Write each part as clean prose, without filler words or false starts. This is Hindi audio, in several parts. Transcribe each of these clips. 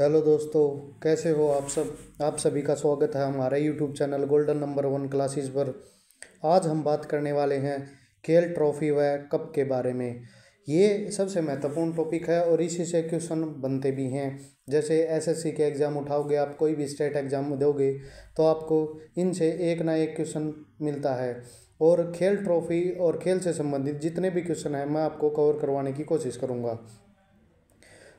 हेलो दोस्तों, कैसे हो आप सब। आप सभी का स्वागत है हमारे YouTube channel golden number 1 classes पर। आज हम बात करने वाले हैं खेल ट्रॉफी व कप के बारे में। ये सबसे महत्वपूर्ण टॉपिक है और इसी से क्वेश्चन बनते भी हैं। जैसे एसएससी के एग्ज़ाम उठाओगे, आप कोई भी स्टेट एग्ज़ाम दोगे तो आपको इनसे एक ना एक क्वेश्चन मिलता है। और खेल ट्रॉफी और खेल से संबंधित जितने भी क्वेश्चन हैं मैं आपको कवर करवाने की कोशिश करूँगा।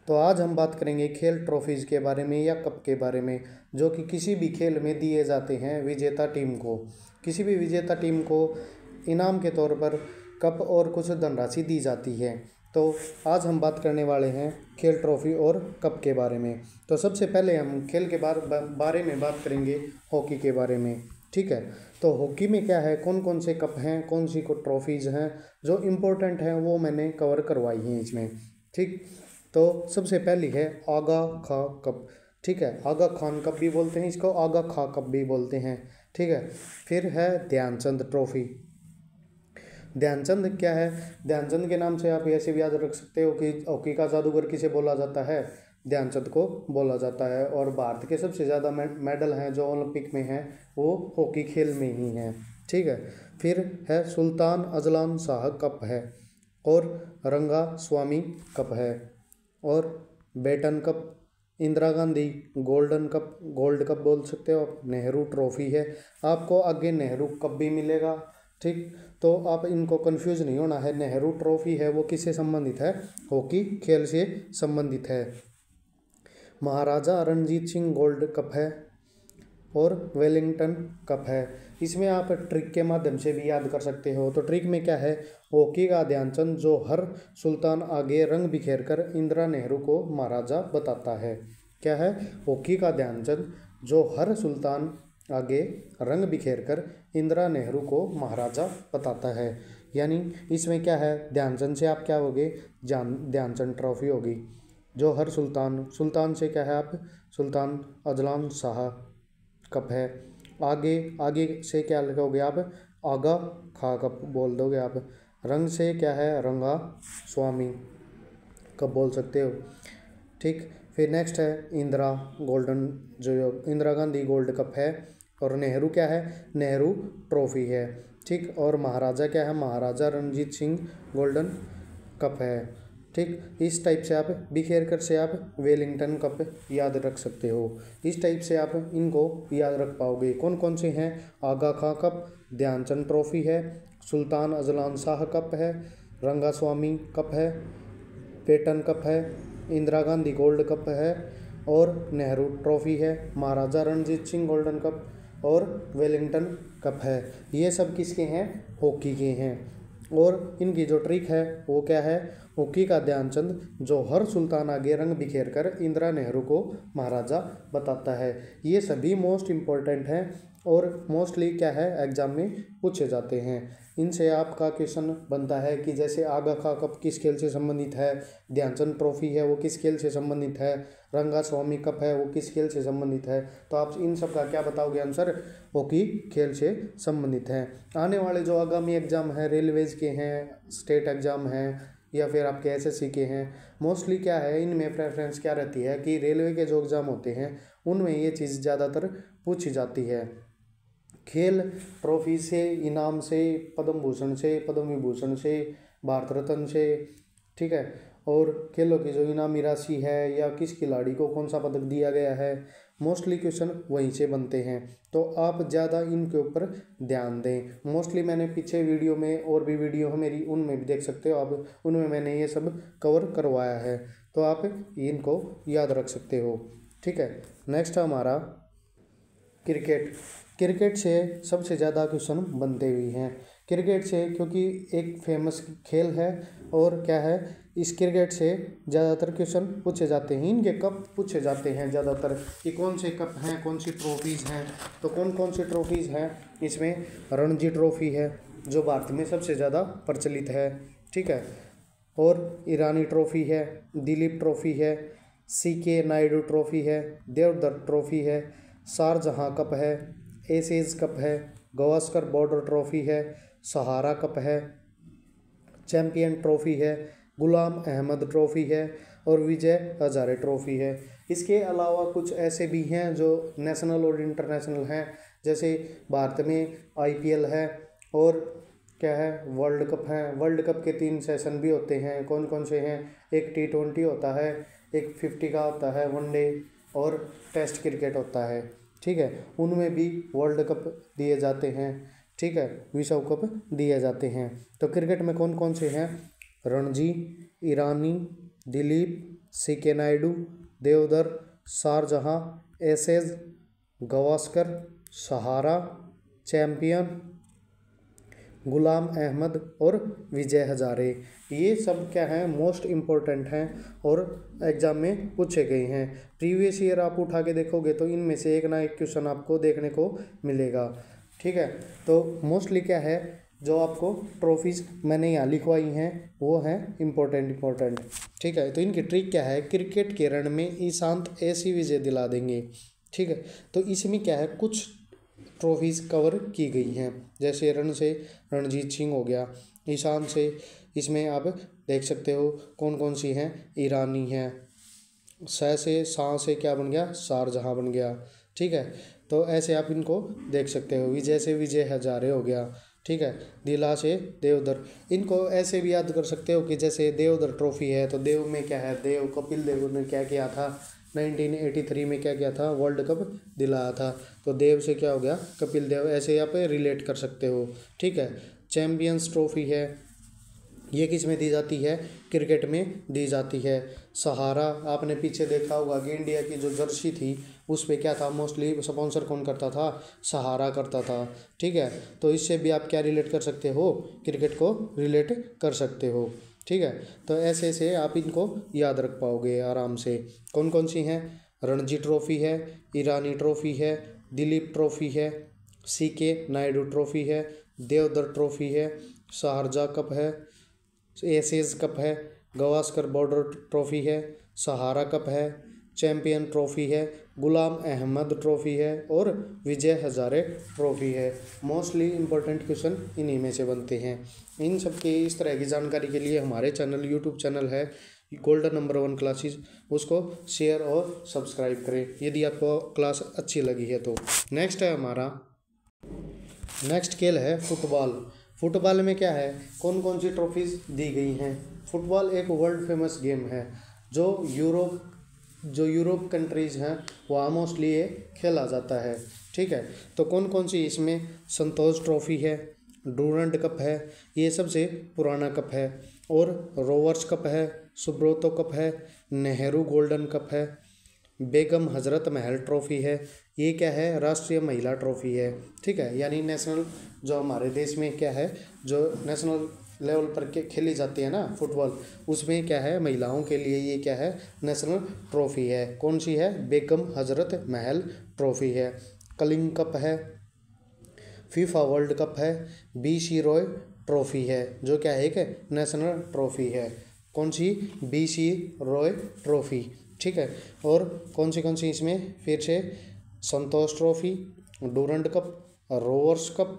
तो आज हम बात करेंगे खेल ट्रॉफीज़ के बारे में या कप के बारे में, जो कि किसी भी खेल में दिए जाते हैं विजेता टीम को। किसी भी विजेता टीम को इनाम के तौर पर कप और कुछ धनराशि दी जाती है। तो आज हम बात करने वाले हैं खेल ट्रॉफी और कप के बारे में। तो सबसे पहले हम खेल के बारे में बात करेंगे हॉकी के बारे में। ठीक है, तो हॉकी में क्या है, कौन कौन से कप हैं, कौन सी को ट्रॉफीज़ हैं जो इम्पोर्टेंट हैं, वो मैंने कवर करवाई हैं इसमें। ठीक, तो सबसे पहली है आगा खा कप। ठीक है, आगा खान कप भी बोलते हैं इसको, आगा खा कप भी बोलते हैं। ठीक है, फिर है ध्यानचंद ट्रॉफी। ध्यानचंद क्या है, ध्यानचंद के नाम से आप ऐसे भी याद रख सकते हो कि हॉकी का जादूगर किसे बोला जाता है, ध्यानचंद को बोला जाता है। और भारत के सबसे ज़्यादा मेडल हैं जो ओलंपिक में हैं वो हॉकी खेल में ही हैं। ठीक है, फिर है सुल्तान अजलान शाह कप है, और रंगा स्वामी कप है, और Beighton cup, Indira Gandhi golden cup, gold cup बोल सकते हो आप, नेहरू ट्रॉफी है। आपको आगे नेहरू कप भी मिलेगा। ठीक, तो आप इनको कंफ्यूज नहीं होना है। नेहरू ट्रॉफी है वो किससे संबंधित है, हॉकी खेल से संबंधित है। महाराजा रणजीत सिंह गोल्ड कप है, और वेलिंगटन कप है। इसमें आप ट्रिक के माध्यम से भी याद कर सकते हो। तो ट्रिक में क्या है, हॉकी का ध्यानचंद जो हर सुल्तान आगे रंग बिखेर कर इंदिरा नेहरू को महाराजा बताता है। क्या है, हॉकी का ध्यानचंद जो हर सुल्तान आगे रंग बिखेर कर इंदिरा नेहरू को महाराजा बताता है। यानी इसमें क्या है, ध्यानचंद से आप क्या होगे, ध्यानचंद ट्रॉफी होगी। जो हर सुल्तान से क्या है आप, सुल्तान अजलान शाह कप है। आगे आगे से क्या लिखोगे आप, आगा खा कप बोल दोगे आप। रंग से क्या है, रंगा स्वामी कप बोल सकते हो। ठीक, फिर नेक्स्ट है इंदिरा गोल्डन, जो इंदिरा गांधी गोल्ड कप है। और नेहरू क्या है, नेहरू ट्रॉफी है। ठीक, और महाराजा क्या है, महाराजा रणजीत सिंह गोल्डन कप है। ठीक, इस टाइप से आप बिखेर कर से आप वेलिंगटन कप याद रख सकते हो। इस टाइप से आप इनको याद रख पाओगे। कौन कौन से हैं, आगा खां कप, ध्यानचंद ट्रॉफी है, सुल्तान अजलान शाह कप है, रंगा स्वामी कप है, पेटन कप है, इंदिरा गांधी गोल्ड कप है, और नेहरू ट्रॉफी है, महाराजा रणजीत सिंह गोल्डन कप और वेलिंगटन कप है। ये सब किसके हैं, हॉकी के हैं। और इनकी जो ट्रिक है वो क्या है, हॉकी का ध्यानचंद जो हर सुल्तान आगे रंग बिखेर कर इंदिरा नेहरू को महाराजा बताता है। ये सभी मोस्ट इम्पोर्टेंट हैं और मोस्टली क्या है एग्जाम में पूछे जाते हैं। इनसे आपका क्वेश्चन बनता है कि जैसे आगा खा कप किस खेल से संबंधित है, ध्यानचंद ट्रॉफी है वो किस खेल से संबंधित है, रंगा स्वामी कप है वो किस खेल से संबंधित है। तो आप इन सब का क्या बताओगे आंसर, हॉकी खेल से संबंधित है। आने वाले जो आगामी एग्जाम है, रेलवेज के हैं, स्टेट एग्जाम हैं, या फिर आपके एसएससी के हैं, मोस्टली क्या है इनमें प्रेफरेंस क्या रहती है कि रेलवे के जो एग्ज़ाम होते हैं उनमें ये चीज़ ज़्यादातर पूछी जाती है। खेल ट्रॉफी से, इनाम से, पद्म भूषण से, पद्म विभूषण से, भारत रत्न से। ठीक है, और खेलों की जो इनामी राशि है या किस खिलाड़ी को कौन सा पदक दिया गया है, मोस्टली क्वेश्चन वहीं से बनते हैं। तो आप ज़्यादा इनके ऊपर ध्यान दें। मोस्टली मैंने पीछे वीडियो में और भी वीडियो है मेरी, उनमें भी देख सकते हो आप, उनमें मैंने ये सब कवर करवाया है। तो आप इनको याद रख सकते हो। ठीक है, नेक्स्ट हमारा क्रिकेट। क्रिकेट से सबसे ज़्यादा क्वेश्चन बनते हुए हैं। क्रिकेट से क्योंकि एक फेमस खेल है, और क्या है, इस क्रिकेट से ज़्यादातर क्वेश्चन पूछे जाते हैं। इनके कप पूछे जाते हैं ज़्यादातर कि कौन से कप हैं, कौन सी ट्रॉफीज़ हैं। तो कौन कौन सी ट्रॉफीज़ हैं, इसमें रणजी ट्रॉफी है जो भारत में सबसे ज़्यादा प्रचलित है। ठीक है, और ईरानी ट्रॉफी है, दिलीप ट्रॉफी है, सीके नायडू ट्रॉफी है, देवदत्त ट्रॉफी है, शारजहाँ कप है, एसेज कप है, गवास्कर बॉर्डर ट्रॉफी है, सहारा कप है, चैंपियन ट्रॉफी है, गुलाम अहमद ट्रॉफी है, और विजय हजारे ट्रॉफी है। इसके अलावा कुछ ऐसे भी हैं जो नेशनल और इंटरनेशनल हैं, जैसे भारत में IPL है और क्या है वर्ल्ड कप है। वर्ल्ड कप के 3 सेशन भी होते हैं। कौन कौन से हैं? एक T20 होता है, एक 50 का होता है वनडे, और टेस्ट क्रिकेट होता है। ठीक है, उनमें भी वर्ल्ड कप दिए जाते हैं। ठीक है, विश्व कप दिए जाते हैं। तो क्रिकेट में कौन कौन से हैं? Ranji, Irani, Duleep, CK Naidu, Deodhar, Sharjah, Ashes, Gavaskar, Sahara, champion, Ghulam Ahmed और विजय हजारे। ये सब क्या है, मोस्ट इम्पोर्टेंट हैं और एग्ज़ाम में पूछे गए हैं। प्रीवियस ईयर आप उठा के देखोगे तो इनमें से एक ना एक क्वेश्चन आपको देखने को मिलेगा। ठीक है, तो मोस्टली क्या है, जो आपको ट्रॉफीज़ मैंने यहाँ लिखवाई हैं वो हैं इम्पोर्टेंट। ठीक है, तो इनकी ट्रिक क्या है? क्रिकेट के रण में ईशांत ऐसी विजय दिला देंगे। ठीक है, तो इसमें क्या है, कुछ ट्रॉफीज़ कवर की गई हैं। जैसे रन से रणजीत सिंह हो गया, ईशान से इसमें आप देख सकते हो कौन कौन सी हैं। ईरानी है, शाह से क्या बन गया? शारजहां बन गया। ठीक है, तो ऐसे आप इनको देख सकते हो। विजय से विजय हजारे हो गया। ठीक है, दिला से देवधर। इनको ऐसे भी याद कर सकते हो कि जैसे देवधर ट्रॉफी है तो देव में क्या है, देव कपिल देव ने क्या किया था 1983 में, क्या किया था? वर्ल्ड कप दिलाया था। तो देव से क्या हो गया? कपिल देव। ऐसे यहाँ पे रिलेट कर सकते हो। ठीक है, चैंपियंस ट्रॉफी है, ये किस में दी जाती है? क्रिकेट में दी जाती है। सहारा, आपने पीछे देखा होगा कि इंडिया की जो जर्सी थी उस पे क्या था, मोस्टली स्पॉन्सर कौन करता था? सहारा करता था। ठीक है, तो इससे भी आप क्या रिलेट कर सकते हो? क्रिकेट को रिलेट कर सकते हो। ठीक है, तो ऐसे ऐसे आप इनको याद रख पाओगे आराम से। कौन कौन सी हैं? रणजी ट्रॉफी है, ईरानी ट्रॉफी है, दिलीप ट्रॉफी है, CK नायडू ट्रॉफी है, देवधर ट्रॉफी है, शारजा कप है, एसेज कप है, गावस्कर बॉर्डर ट्रॉफी है, सहारा कप है, चैंपियन ट्रॉफी है, गुलाम अहमद ट्रॉफी है और विजय हजारे ट्रॉफी है। मोस्टली इम्पोर्टेंट क्वेश्चन इन्हीं में से बनते हैं। इन सब की इस तरह की जानकारी के लिए हमारे यूट्यूब चैनल है गोल्डन नंबर 1 क्लासेस, उसको शेयर और सब्सक्राइब करें यदि आपको क्लास अच्छी लगी है तो। नेक्स्ट है हमारा, नेक्स्ट खेल है फुटबॉल। फुटबॉल में क्या है, कौन कौन सी ट्रॉफीज़ दी गई हैं? फुटबॉल एक वर्ल्ड फेमस गेम है जो यूरोप कंट्रीज़ हैं वहाँ मोस्टली ये खेला जाता है। ठीक है, तो कौन कौन सी इसमें? संतोष ट्रॉफी है, डूरंड कप है, ये सबसे पुराना कप है, और रोवर्स कप है, सुब्रोतो कप है, नेहरू गोल्डन कप है, बेगम हजरत महल ट्रॉफी है, ये क्या है? राष्ट्रीय महिला ट्रॉफी है। ठीक है, यानी नेशनल जो हमारे देश में क्या है, जो नेशनल लेवल पर के खेली जाती है ना फुटबॉल, उसमें क्या है, महिलाओं के लिए ये क्या है? नेशनल ट्रॉफी है। कौन सी है? बेगम हजरत महल ट्रॉफी है। कलिंग कप है, फीफा वर्ल्ड कप है, BC रॉय ट्रॉफी है, जो क्या है? एक नेशनल ट्रॉफी है। कौन सी? BC Roy trophy. ठीक है, और कौन सी इसमें फिर से? Santosh trophy, Durand cup, Rovers cup,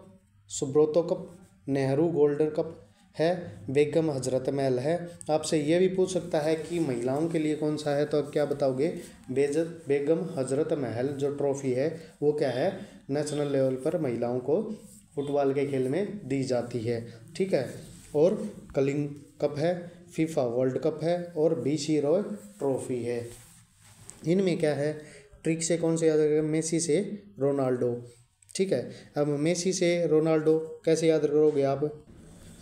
Subroto cup, Nehru golden cup है, बेगम हजरत महल है। आपसे ये भी पूछ सकता है कि महिलाओं के लिए कौन सा है, तो आप क्या बताओगे? बेगम हजरत महल जो ट्रॉफी है वो क्या है? नेशनल लेवल पर महिलाओं को फुटबॉल के खेल में दी जाती है। ठीक है, और कलिंग कप है, फीफा वर्ल्ड कप है और BC रॉय ट्रॉफी है। इनमें क्या है, ट्रिक से कौन से याद रखेगा? मेसी से रोनाल्डो। ठीक है, अब मेसी से रोनाल्डो कैसे याद करोगे आप?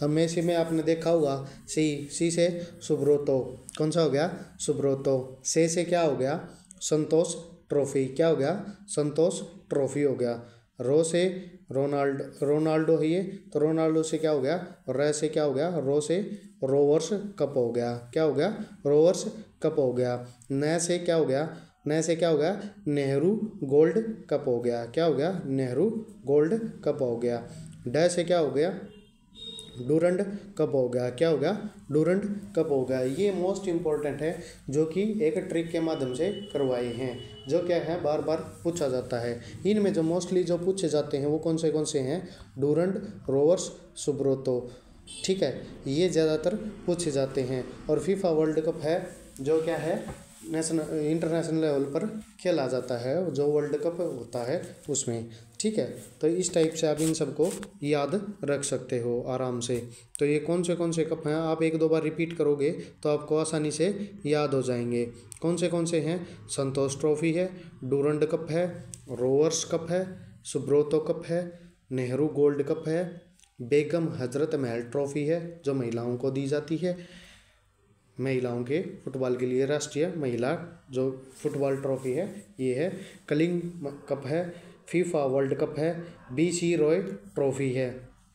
अब मेसी में आपने देखा होगा सी से सुब्रोतो, कौन सा हो गया? सुब्रोतो। से क्या हो गया? संतोष ट्रॉफी। क्या हो गया? संतोष ट्रॉफी हो गया। रो से रोनाल्डो है ये, तो रोनाल्डो से क्या हो गया? रे से क्या हो गया? रो से रोवर्स कप हो गया। क्या हो गया? रोवर्स कप हो गया। न से क्या हो गया? न से क्या हो गया? नेहरू गोल्ड कप हो गया। क्या हो गया? नेहरू गोल्ड कप हो गया। ड से क्या हो गया? डूरंड कप हो गया। क्या हो गया? डूरंड कप हो गया। ये मोस्ट इम्पोर्टेंट है जो कि एक ट्रिक के माध्यम से करवाए हैं, जो क्या है बार बार पूछा जाता है। इनमें जो मोस्टली जो पूछे जाते हैं वो कौन से हैं? Durand, Rovers, Subroto. ठीक है, ये ज़्यादातर पूछे जाते हैं। और फीफा वर्ल्ड कप है, जो क्या है नेशनल इंटरनेशनल लेवल पर खेला जाता है, जो वर्ल्ड कप होता है उसमें। ठीक है, तो इस टाइप से आप इन सबको याद रख सकते हो आराम से। तो ये कौन से कप हैं, आप एक दो बार रिपीट करोगे तो आपको आसानी से याद हो जाएंगे। कौन से हैं? संतोष ट्रॉफी है, डूरंड कप है, रोवर्स कप है, सुब्रोतो कप है, नेहरू गोल्ड कप है, बेगम हजरत महल ट्रॉफी है जो महिलाओं को दी जाती है, महिलाओं के फुटबॉल के लिए राष्ट्रीय महिला जो फुटबॉल ट्रॉफी है ये है, कलिंग कप है, फीफा वर्ल्ड कप है, बीसी रॉय ट्रॉफी है।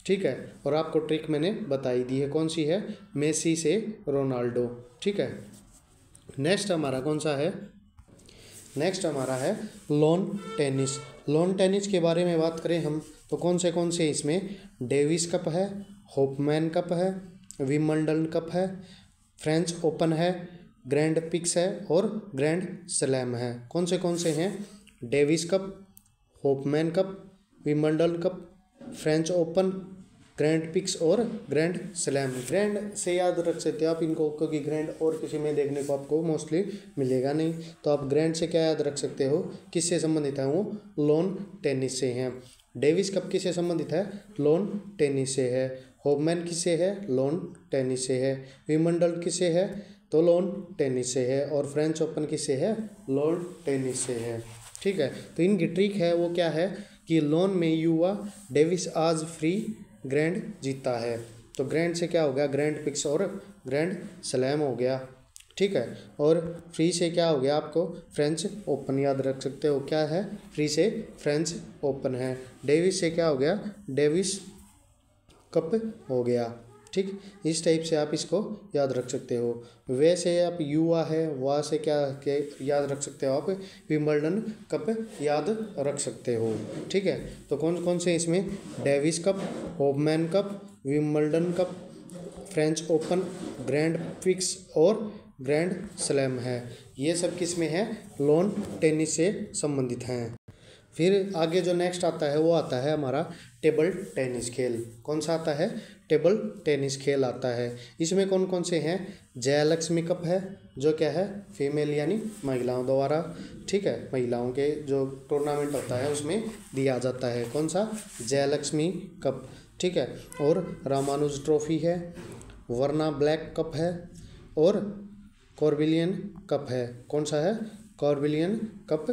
ठीक है, और आपको ट्रिक मैंने बताई दी है, कौन सी है? मेसी से रोनाल्डो। ठीक है, नेक्स्ट हमारा कौन सा है? नेक्स्ट हमारा है लॉन टेनिस। लॉन टेनिस के बारे में बात करें हम तो कौन से इसमें डेविस कप है, होपमैन कप है, विंबलडन कप है, फ्रेंच ओपन है, ग्रैंड पिक्स है और ग्रैंड स्लैम है। कौन से हैं? Davis cup, Hopman cup, Wimbledon cup, French open, grand pics और ग्रैंड स्लैम। ग्रैंड से याद रख सकते हो आप इनको, क्योंकि ग्रैंड और किसी में देखने को आपको मोस्टली मिलेगा नहीं, तो आप ग्रैंड से क्या याद रख सकते हो? किससे संबंधित है? वो लॉन टेनिस से हैं। डेविस कप किससे संबंधित है? लॉन टेनिस से है। होपमैन किससे है? लॉन टेनिस से है। विंबलडन किससे है? तो लॉन टेनिस से है। और फ्रेंच ओपन किससे है? लॉन टेनिस से है। ठीक है, तो इनकी ट्रिक है वो क्या है कि लॉन में युवा डेविस आज फ्री ग्रैंड जीता है। तो ग्रैंड से क्या हो गया? ग्रैंड पिक्स और ग्रैंड स्लैम हो गया। ठीक है, और फ्री से क्या हो गया? आपको फ्रेंच ओपन याद रख सकते हो। क्या है? फ्री से फ्रेंच ओपन है। डेविस से क्या हो गया? डेविस कप हो गया। ठीक, इस टाइप से आप इसको याद रख सकते हो। वैसे आप युवा है वहाँ से क्या याद रख सकते हो? आप विंबलडन कप याद रख सकते हो। ठीक है, तो कौन से इसमें? Davis cup, Hopman cup, Wimbledon cup, French open, grand pics और ग्रैंड स्लैम है। ये सब किस में है? लॉन टेनिस से संबंधित हैं। फिर आगे जो नेक्स्ट आता है वो आता है हमारा टेबल टेनिस खेल। कौन सा आता है? टेबल टेनिस खेल आता है। इसमें कौन से हैं? जयलक्ष्मी कप है जो क्या है? फीमेल यानी महिलाओं द्वारा, ठीक है, महिलाओं के जो टूर्नामेंट होता है उसमें दिया जाता है। कौन सा? जयलक्ष्मी कप। ठीक है, और रामानुज ट्रॉफी है, वर्ना ब्लैक कप है और कॉर्बिलियन कप है। कौन सा है? कॉर्बिलियन कप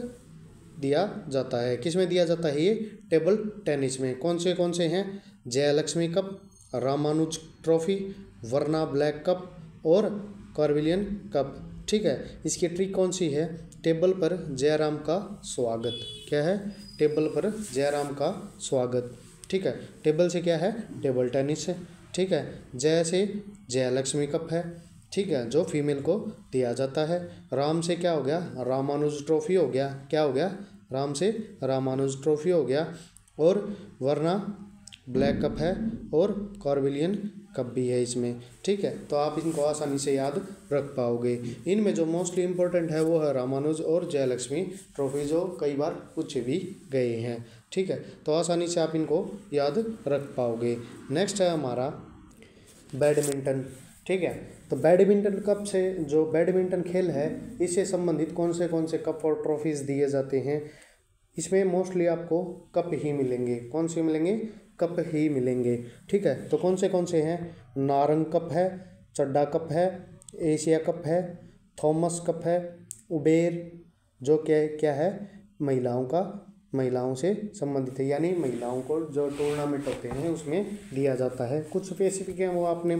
दिया जाता है। किस में दिया जाता है? ये टेबल टेनिस में। कौन से हैं? जयलक्ष्मी कप, रामानुज ट्रॉफी, वर्ना ब्लैक कप और कॉर्बिलियन कप। ठीक है, इसकी ट्रिक कौन सी है? टेबल पर जयराम का स्वागत। क्या है? टेबल पर जयराम का स्वागत। ठीक है, टेबल से क्या है? टेबल टेनिस है। ठीक है, जय से जयलक्ष्मी कप है। ठीक है, जो फीमेल को दिया जाता है। राम से क्या हो गया? रामानुज ट्रॉफी हो गया। क्या हो गया? राम से रामानुज ट्रॉफी हो गया। और वरना ब्लैक कप है और कॉर्बिलियन कप भी है इसमें। ठीक है, तो आप इनको आसानी से याद रख पाओगे। इनमें जो मोस्टली इम्पोर्टेंट है वो है रामानुज और जयलक्ष्मी ट्रॉफी, जो कई बार पूछे भी गए हैं। ठीक है, तो आसानी से आप इनको याद रख पाओगे। नेक्स्ट है हमारा बैडमिंटन। ठीक है, तो बैडमिंटन कप से जो बैडमिंटन खेल है इससे संबंधित कौन से कप और ट्रॉफीज़ दिए जाते हैं? इसमें मोस्टली आपको कप ही मिलेंगे। कौन से मिलेंगे? कप ही मिलेंगे। ठीक है, तो कौन से हैं? नारंग कप है, चड्डा कप है, एशिया कप है, थॉमस कप है, उबेर जो क्या है? महिलाओं से संबंधित है, यानी महिलाओं को जो टूर्नामेंट होते हैं उसमें दिया जाता है। कुछ स्पेसिफिक हैं वो आपने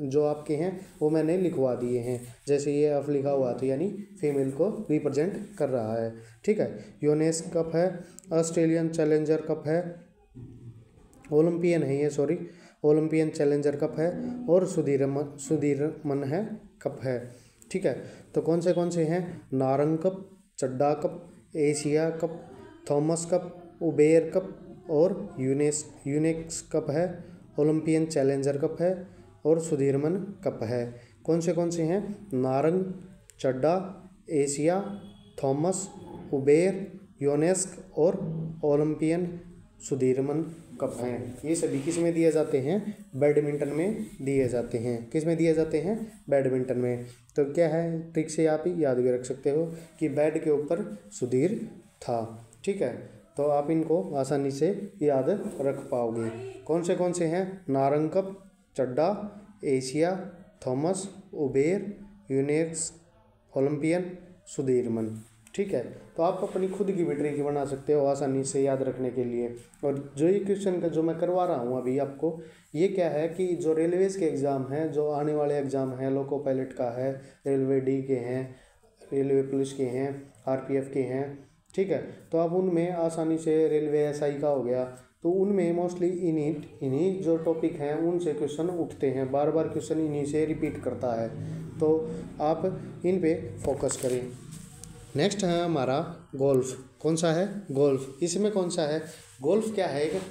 जो आपके हैं वो मैंने लिखवा दिए हैं। जैसे ये अब लिखा हुआ था, यानी फीमेल को रिप्रेजेंट कर रहा है। ठीक है, यूनेस कप है, ऑस्ट्रेलियन चैलेंजर कप है, ओलंपियन है ये, सॉरी, ओलंपियन चैलेंजर कप है और सुधीरमन है कप है। ठीक है, तो कौन से हैं? Narang cup, Chadha cup, Asia cup, Thomas cup, Uber cup और यूनेक्स कप है, ओलंपियन चैलेंजर कप है और सुधीरमन कप है। कौन से हैं? Narang, Chadha, Asia, Thomas, Uber, यूनेस्क और ओलंपियन सुधीरमन कप हैं। ये सभी किस में दिए जाते हैं? बैडमिंटन में दिए जाते हैं। किस में दिए जाते हैं? बैडमिंटन में। तो क्या है, ट्रिक से आप याद भी रख सकते हो कि बैट के ऊपर सुधीर था। ठीक है, तो आप इनको आसानी से याद रख पाओगे। कौन से हैं? Narang cup, Chadha, Asia, Thomas, Uber, Yonex, Olympian, Sudirman. ठीक है, तो आप अपनी खुद की भी ट्रिक बना सकते हो आसानी से याद रखने के लिए। और जो ये क्वेश्चन का जो मैं करवा रहा हूँ अभी आपको, ये क्या है कि जो रेलवेज़ के एग्ज़ाम हैं, जो आने वाले एग्ज़ाम हैं, लोको पायलट का है, रेलवे डी के हैं, रेलवे पुलिस के हैं, आरपीएफ के हैं। ठीक है, तो आप उनमें आसानी से, रेलवे एसआई का हो गया, तो उनमें मोस्टली इन्हीं जो टॉपिक हैं उनसे क्वेश्चन उठते हैं। बार बार क्वेश्चन इन्हीं से रिपीट करता है, तो आप इन पे फोकस करें। नेक्स्ट है हमारा गोल्फ। कौन सा है? गोल्फ। इसमें कौन सा है? गोल्फ क्या है? एक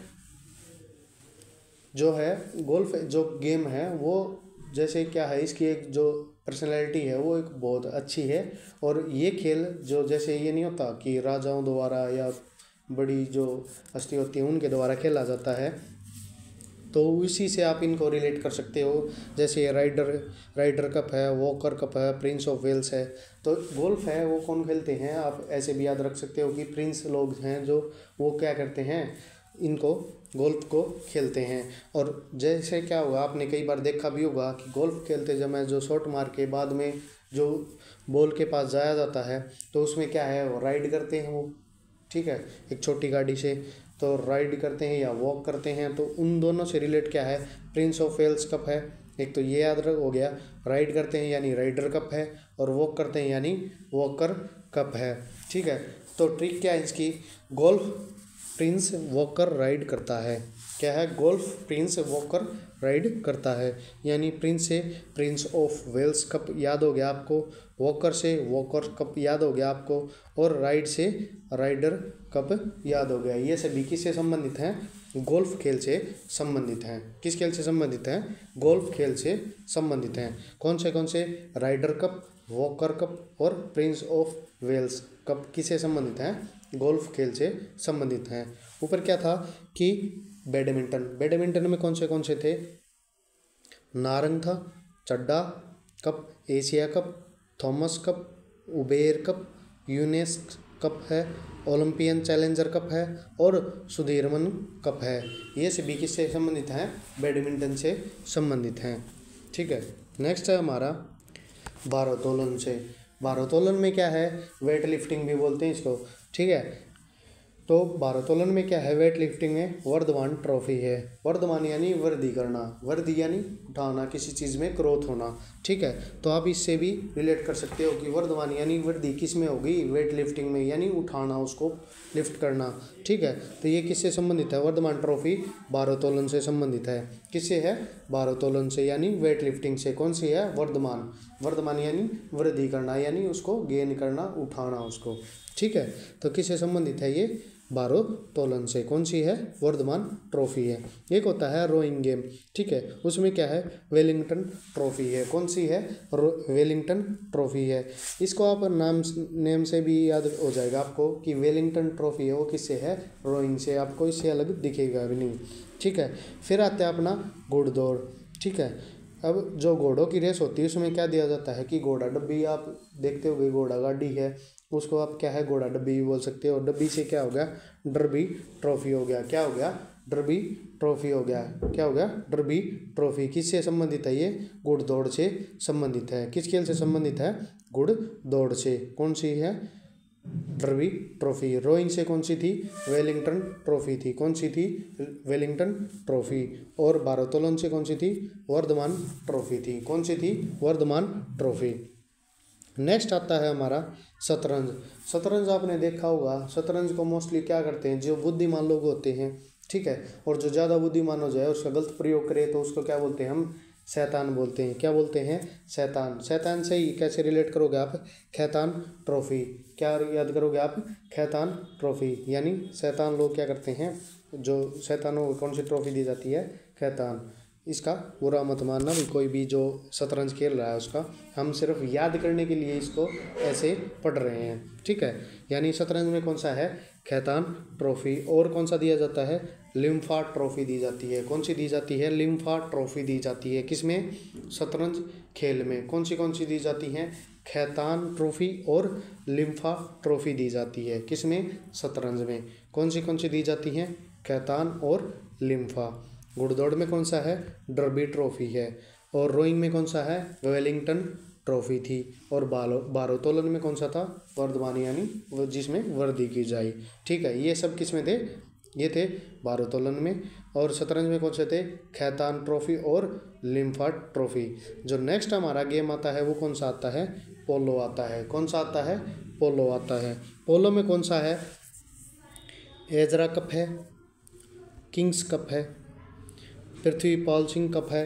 जो है गोल्फ जो गेम है वो जैसे क्या है, इसकी एक जो पर्सनैलिटी है वो एक बहुत अच्छी है। और ये खेल जो जैसे ये नहीं होता कि राजाओं द्वारा या बड़ी जो हस्ती होती है उनके द्वारा खेला जाता है, तो उसी से आप इनको रिलेट कर सकते हो। जैसे राइडर कप है, वॉकर कप है, प्रिंस ऑफ वेल्स है। तो गोल्फ है वो कौन खेलते हैं, आप ऐसे भी याद रख सकते हो कि प्रिंस लोग हैं जो वो क्या करते हैं, इनको गोल्फ को खेलते हैं। और जैसे क्या होगा, आपने कई बार देखा भी होगा कि गोल्फ खेलते समय जो शॉट मार के बाद में जो बॉल के पास जाया जाता है, तो उसमें क्या है, वो राइड करते हैं वो। ठीक है, एक छोटी गाड़ी से तो राइड करते हैं या वॉक करते हैं, तो उन दोनों से रिलेट क्या है, प्रिंस ऑफ वेल्स कप है। एक तो ये याद हो गया, राइड करते हैं यानी राइडर कप है, और वॉक करते हैं यानी वॉकर कप है। ठीक है, तो ट्रिक क्या है इसकी, गोल्फ प्रिंस वॉकर राइड करता है। क्या है? गोल्फ प्रिंस वॉकर राइड करता है, यानी प्रिंस से प्रिंस ऑफ वेल्स कप याद हो गया आपको, वॉकर से वॉकर कप याद हो गया आपको, और राइड से राइडर कप याद हो गया। ये सभी किससे संबंधित हैं? गोल्फ खेल से संबंधित हैं। किस खेल से संबंधित हैं? गोल्फ खेल से संबंधित हैं। कौन से? राइडर कप, वॉकर कप और प्रिंस ऑफ वेल्स कप किससे संबंधित हैं? गोल्फ खेल से संबंधित हैं। ऊपर क्या था कि बैडमिंटन में कौन से थे? नारंग था, Chadha cup, Asia cup, Thomas cup, Uber cup, यूनेस्क कप है, ओलंपियन चैलेंजर कप है और सुधीरमन कप है। ये सभी किससे संबंधित हैं? बैडमिंटन से संबंधित हैं। ठीक है, नेक्स्ट है हमारा भारोत्तोलन से। भारोत्तोलन में क्या है? वेट लिफ्टिंग भी बोलते हैं इसको। ठीक है, तो भारोत्तोलन में क्या है? वेट लिफ्टिंग में वर्धमान ट्रॉफी है। वर्धमान यानी वृद्धि करना, वृद्धि यानी उठाना, किसी चीज़ में ग्रोथ होना। ठीक है, तो आप इससे भी रिलेट कर सकते हो कि वर्धमान यानी वृद्धि किस में होगी? वेट लिफ्टिंग में, यानी उठाना, उसको लिफ्ट करना। ठीक है, तो ये किससे संबंधित है? वर्धमान ट्रॉफी भारोत्तोलन से संबंधित है। किससे है? भारोत्तोलन से, यानी वेट लिफ्टिंग से। कौन सी है? वर्धमान यानी वृद्धि करना, यानी उसको गेन करना, उठाना उसको। ठीक है, तो किससे संबंधित है? ये भारोत्तोलन से। कौन सी है? वर्धमान ट्रॉफी है। एक होता है रोइंग गेम। ठीक है, उसमें क्या है? वेलिंगटन ट्रॉफी है। कौन सी है? वेलिंगटन ट्रॉफी है। इसको आप नेम से भी याद हो जाएगा आपको कि वेलिंगटन ट्रॉफी है वो किससे है? रोइंग से। आपको इससे अलग दिखेगा भी नहीं। ठीक है, फिर आता है अपना घुड़दौड़। ठीक है, अब जो घोड़ों की रेस होती है उसमें क्या दिया जाता है कि घोड़ा डब्बी, आप देखते होगे घोड़ा गाड़ी है, उसको आप क्या है? घोड़ा डब्बी भी बोल सकते हो। डब्बी से क्या हो गया? डर्बी ट्रॉफी हो गया। क्या हो गया? डर्बी ट्रॉफी हो गया। क्या हो गया? Derby trophy. किससे संबंधित है? ये घुड़दौड़ से संबंधित है। किस खेल से संबंधित है? घुड़दौड़ से। कौन सी है? Derby trophy. रोइंग से कौन सी थी? वेलिंगटन ट्रॉफी थी। कौन सी थी? Wellington trophy. और भारोत्तोलन से कौन सी थी? वर्धमान ट्रॉफी थी। कौन सी थी? वर्धमान ट्रॉफी। नेक्स्ट आता है हमारा शतरंज। शतरंज आपने देखा होगा, शतरंज को मोस्टली क्या करते हैं? जो बुद्धिमान लोग होते हैं, ठीक है, और जो ज़्यादा बुद्धिमान हो जाए, उसका गलत प्रयोग करे तो उसको क्या बोलते हैं? हम शैतान बोलते हैं। क्या बोलते हैं? शैतान। शैतान से ही कैसे रिलेट करोगे आप? खैतान ट्रॉफी। क्या याद करोगे आप? खैतान ट्रॉफी, यानी शैतान लोग क्या करते हैं? जो शैतानों को कौन सी ट्रॉफी दी जाती है? खैतान। इसका बुरा मत मानना भी, कोई भी जो शतरंज खेल रहा है उसका, हम सिर्फ याद करने के लिए इसको ऐसे पढ़ रहे हैं, ठीक है। यानी शतरंज में कौन सा है, खैतान ट्रॉफी, और कौन सा दिया जाता है, लिम्फा ट्रॉफी दी जाती है। कौन सी दी जाती है, लिम्फा ट्रॉफी दी जाती है। किसमें, शतरंज खेल में। कौन सी दी जाती हैं, खैतान ट्रॉफी और लिम्फा ट्रॉफी दी जाती है। किसमें, शतरंज में। कौन सी दी जाती हैं, खैतान और लिम्फा। घुड़दौड़ में कौन सा है, डर्बी ट्रॉफी है। और रोइंग में कौन सा है, वेलिंगटन ट्रॉफी थी। और भारोत्तोलन में कौन सा था, वर्धमान, यानी वो जिसमें वर्दी की जाए, ठीक है। ये सब किस में थे, ये थे भारोत्तोलन में। और शतरंज में कौन से थे, खैतान ट्रॉफी और लिम्फा ट्रॉफी। जो नेक्स्ट हमारा गेम आता है वो कौन सा आता है, पोलो आता है। कौन सा आता है, पोलो आता है। पोलो में कौन सा है, एजरा कप है, किंग्स कप है, पृथ्वीपाल सिंह कप है,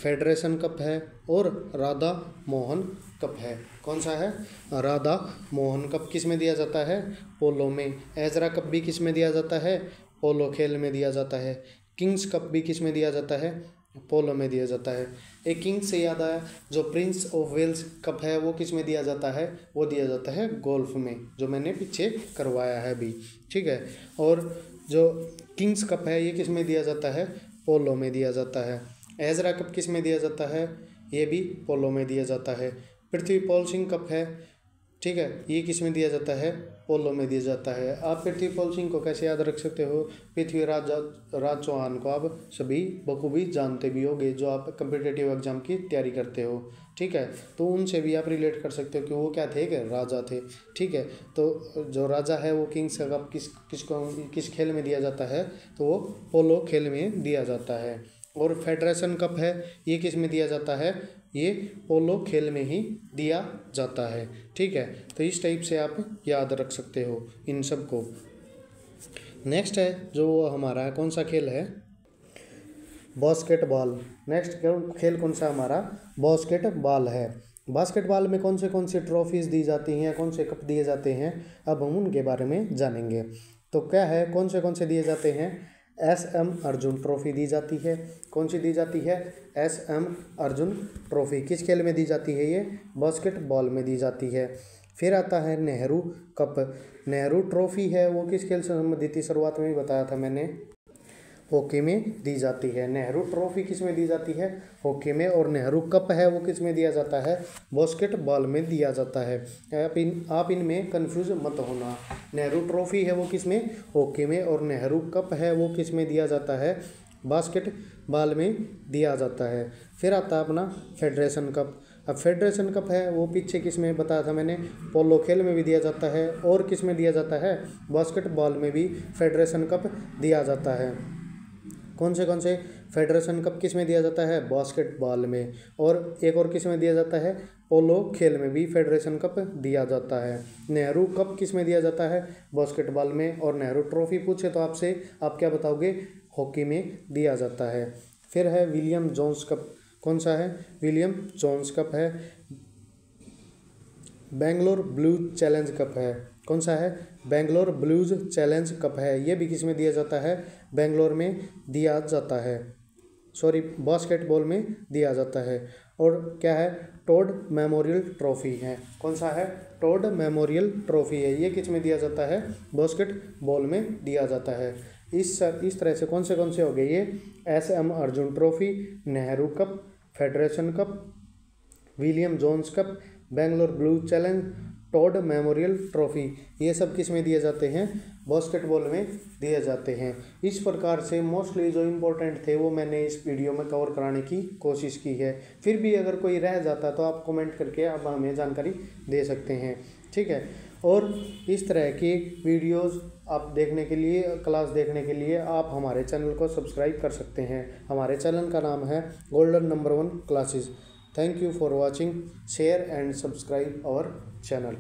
फेडरेशन कप है और राधा मोहन कप है। कौन सा है, राधा मोहन कप। किस में दिया जाता है, पोलो में। एजरा कप भी किस में दिया जाता है, पोलो खेल में दिया जाता है। किंग्स कप भी किस में दिया जाता है, पोलो में दिया जाता है। एक किंग्स से याद आया, जो प्रिंस ऑफ वेल्स कप है वो किस में दिया जाता है, वो दिया जाता है गोल्फ में, जो मैंने पीछे करवाया है अभी, ठीक है। और जो किंग्स कप है ये किस में दिया जाता है, पोलो में दिया जाता है। एजरा कप किस में दिया जाता है, ये भी पोलो में दिया जाता है। पृथ्वीपाल सिंह कप है, ठीक है, ये किस में दिया जाता है, पोलो में दिया जाता है। आप पृथ्वीपाल सिंह को कैसे याद रख सकते हो, पृथ्वीराज राज चौहान को आप सभी बखूबी जानते भी होगे, जो आप कम्पिटिटिव एग्जाम की तैयारी करते हो, ठीक है। तो उनसे भी आप रिलेट कर सकते हो कि वो क्या थे, कि राजा थे, ठीक है। तो जो राजा है वो किंग्स का कप किस खेल में दिया जाता है, तो वो पोलो खेल में दिया जाता है। और फेडरेशन कप है, ये किस में दिया जाता है, ये पोलो खेल में ही दिया जाता है, ठीक है। तो इस टाइप से आप याद रख सकते हो इन सब को। नेक्स्ट है जो हमारा कौन सा खेल है, बास्केटबॉल। नेक्स्ट खेल कौन सा हमारा, बास्केटबॉल है। बास्केटबॉल में कौन से ट्रॉफीज़ दी जाती हैं, कौन से कप दिए जाते हैं, अब हम उनके बारे में जानेंगे। तो क्या है, कौन से दिए जाते हैं, SM अर्जुन ट्रॉफी दी जाती है। कौन सी दी जाती है, SM अर्जुन ट्रॉफी। किस खेल में दी जाती है, ये बास्केटबॉल में दी जाती है। फिर आता है नेहरू कप। नेहरू ट्रॉफी है वो किस खेल से संबंधित थी, शुरुआत में भी बताया था मैंने, हॉकी में दी जाती है। नेहरू ट्रॉफी किस में दी जाती है, हॉकी में। और नेहरू कप है वो किस में दिया जाता है, बास्केटबॉल में दिया जाता है। आप इनमें कंफ्यूज मत होना। नेहरू ट्रॉफी है वो किस में, हॉकी में। और नेहरू कप है वो किस में दिया जाता है, बास्केटबॉल में दिया जाता है। फिर आता है अपना फेडरेशन कप। अब फेडरेशन कप है वो पीछे किस में बताया था मैंने, पोलो खेल में भी दिया जाता है। और किस में दिया जाता है, बास्केटबॉल में भी फेडरेशन कप दिया जाता है। कौन से फेडरेशन कप किस में दिया जाता है, बास्केटबॉल में। और एक और किस में दिया जाता है, पोलो खेल में भी फेडरेशन कप दिया जाता है। नेहरू कप किस में दिया जाता है, बास्केटबॉल में। और नेहरू ट्रॉफी पूछे तो आपसे आप क्या बताओगे, हॉकी में दिया जाता है। फिर है विलियम जोन्स कप। कौन सा है, विलियम जोन्स कप है। बेंगलोर ब्लूज चैलेंज कप है। कौन सा है, बेंगलोर ब्लूज चैलेंज कप है। ये भी किस में दिया जाता है, बेंगलोर में दिया जाता है, सॉरी बास्केटबॉल में दिया जाता है। और क्या है, टोड मेमोरियल ट्रॉफी है। कौन सा है, टोड मेमोरियल ट्रॉफी है। ये किस में दिया जाता है, बास्केटबॉल में दिया जाता है। इस तरह से कौन से हो गए ये, SM Arjun trophy, Nehru cup, federation cup, William Jones cup, Bangalore blue challenge, Todd memorial trophy, ये सब किस में दिए जाते हैं, बास्केटबॉल में दिए जाते हैं। इस प्रकार से मोस्टली जो इम्पोर्टेंट थे वो मैंने इस वीडियो में कवर कराने की कोशिश की है। फिर भी अगर कोई रह जाता तो आप कमेंट करके आप हमें जानकारी दे सकते हैं, ठीक है। और इस तरह की वीडियोस आप देखने के लिए, क्लास देखने के लिए आप हमारे चैनल को सब्सक्राइब कर सकते हैं। हमारे चैनल का नाम है golden number 1 classes. Thank you for watching. Share and subscribe our channel.